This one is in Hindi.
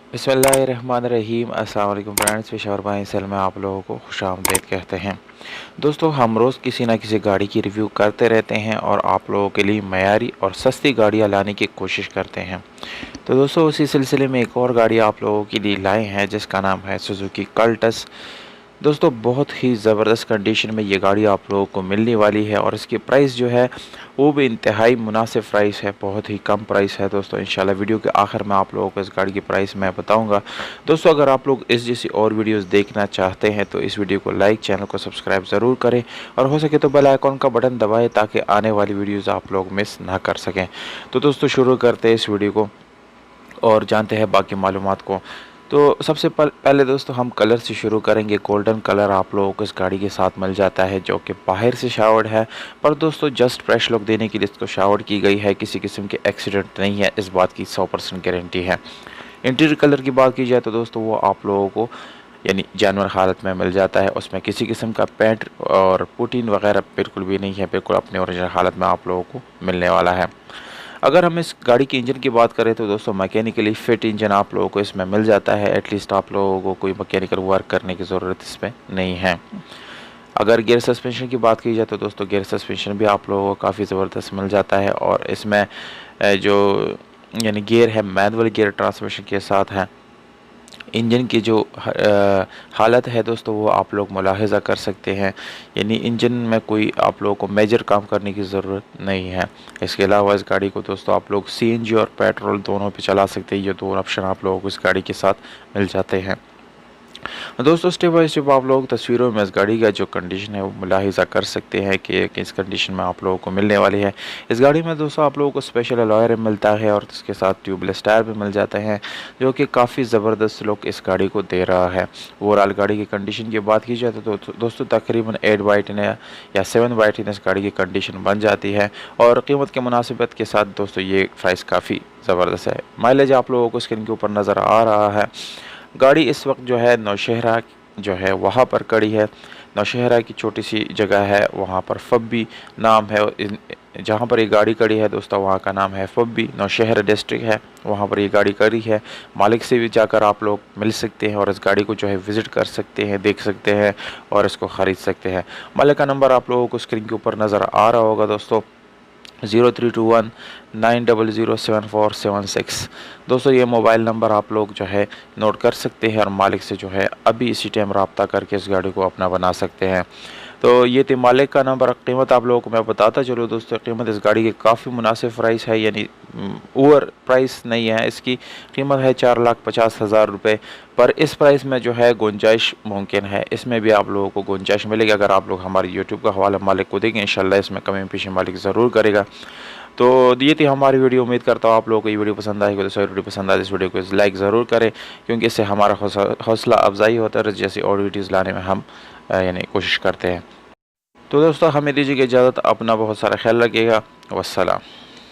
बिस्मिल्लाहिर्रहमानिर्रहीम। अस्सलाम वालेकुम फ्रेंड्स, पेशावर भाई सल में आप लोगों को खुशामदीद कहते हैं। दोस्तों, हम रोज़ किसी ना किसी गाड़ी की रिव्यू करते रहते हैं और आप लोगों के लिए मयारी और सस्ती गाड़ियाँ लाने की कोशिश करते हैं। तो दोस्तों, उसी सिलसिले में एक और गाड़ी आप लोगों के लिए लाए हैं जिसका नाम है सुजुकी कल्टस। दोस्तों, बहुत ही ज़बरदस्त कंडीशन में ये गाड़ी आप लोगों को मिलने वाली है और इसकी प्राइस जो है वो भी इंतहाई मुनासिब प्राइस है, बहुत ही कम प्राइस है। दोस्तों, इंशाल्लाह वीडियो के आखिर में आप लोगों को इस गाड़ी की प्राइस मैं बताऊंगा। दोस्तों, अगर आप लोग इस जैसी और वीडियोस देखना चाहते हैं तो इस वीडियो को लाइक, चैनल को सब्सक्राइब ज़रूर करें और हो सके तो बेल आइकॉन का बटन दबाएँ ताकि आने वाली वीडियोज़ आप लोग मिस ना कर सकें। तो दोस्तों, शुरू करते हैं इस वीडियो को और जानते हैं बाकी मालूमात को। तो सबसे पहले दोस्तों हम कलर से शुरू करेंगे। गोल्डन कलर आप लोगों को इस गाड़ी के साथ मिल जाता है जो कि बाहर से शावर्ड है, पर दोस्तों जस्ट फ्रेश लुक देने के लिए इसको शावर्ड की गई है। किसी किस्म के एक्सीडेंट नहीं है, इस बात की 100% गारंटी है। इंटीरियर कलर की बात की जाए तो दोस्तों वो आप लोगों को यानी जानवर हालत में मिल जाता है, उसमें किसी किस्म का पेंट और पुटीन वगैरह बिल्कुल भी नहीं है, बिल्कुल अपने ओरिजिनल हालत में आप लोगों को मिलने वाला है। अगर हम इस गाड़ी के इंजन की बात करें तो दोस्तों मैकेनिकली फिट इंजन आप लोगों को इसमें मिल जाता है। एटलीस्ट आप लोगों को कोई मैकेनिकल वर्क करने की ज़रूरत इसमें नहीं है। अगर गियर सस्पेंशन की बात की जाए तो दोस्तों गियर सस्पेंशन भी आप लोगों को काफ़ी ज़बरदस्त मिल जाता है और इसमें जो यानी गियर है मैनुअल गियर ट्रांसमिशन के साथ है। इंजन की जो हालत है दोस्तों वो आप लोग मुलाहिज़ा कर सकते हैं, यानी इंजन में कोई आप लोगों को मेजर काम करने की ज़रूरत नहीं है। इसके अलावा इस गाड़ी को दोस्तों आप लोग सीएनजी और पेट्रोल दोनों पे चला सकते हैं। ये दो ऑप्शन आप लोगों को इस गाड़ी के साथ मिल जाते हैं। दोस्तों, स्टेप बाय स्टेप आप लोग तस्वीरों में इस गाड़ी का जो कंडीशन है वो मुलाहिज़ा कर सकते हैं कि किस कंडीशन में आप लोगों को मिलने वाली है। इस गाड़ी में दोस्तों आप लोगों को स्पेशल अलॉय रिम मिलता है और इसके साथ ट्यूबलेस टायर भी मिल जाते हैं जो कि काफ़ी ज़बरदस्त लुक इस गाड़ी को दे रहा है। ओवरऑल गाड़ी की कंडीशन की बात की जाए तो दोस्तों तकरीबन 8/10 या 7/10 इस गाड़ी की कंडीशन बन जाती है और कीमत के मुनासिबत के साथ दोस्तों ये प्राइस काफ़ी ज़बरदस्त है। माइलेज आप लोगों को स्क्रीन के ऊपर नज़र आ रहा है। गाड़ी इस वक्त जो है नौशहरा जो है वहाँ पर खड़ी है। नौशहरा की छोटी सी जगह है, वहाँ पर फब्बी नाम है। जहाँ पर ये गाड़ी खड़ी है दोस्तों वहाँ का नाम है फब्बी। नौशहरा डिस्ट्रिक्ट है, वहाँ पर ये गाड़ी खड़ी है। मालिक से भी जाकर आप लोग मिल सकते हैं और इस गाड़ी को जो है विज़िट कर सकते हैं, देख सकते हैं और इसको ख़रीद सकते हैं। मालिक का नंबर आप लोगों को स्क्रीन के ऊपर नज़र आ रहा होगा दोस्तों, 0321900747 दोस्तों ये मोबाइल नंबर आप लोग जो है नोट कर सकते हैं और मालिक से जो है अभी इसी टाइम रब्ता करके इस गाड़ी को अपना बना सकते हैं। तो ये थी मालिक का नंबर। कीमत आप लोगों को मैं बताता चलूँ दोस्तों, कीमत इस गाड़ी की काफ़ी मुनासिब प्राइस है, यानी ओवर प्राइस नहीं है। इसकी कीमत है 4,50,000 रुपये, पर इस प्राइस में जो है गुंजाइश मुमकिन है, इसमें भी आप लोगों को गुंजाइश मिलेगी अगर आप लोग हमारे यूट्यूब का हवाला मालिक को देंगे। इंशाल्लाह इसमें कमी पेशी मालिक ज़रूर करेगा। तो ये थी हमारी वीडियो। उम्मीद करता हूँ आप लोगों को ये वीडियो पसंद आएगी। तो वीडियो पसंद आए इस वीडियो को लाइक ज़रूर करें क्योंकि इससे हमारा हौसला अफजाई होता है जैसी और वीडियोज़ लाने में हम यानी कोशिश करते हैं। तो दोस्तों हमें दीजिए इजाज़त, अपना बहुत सारा ख्याल रखिएगा। वस्सलाम।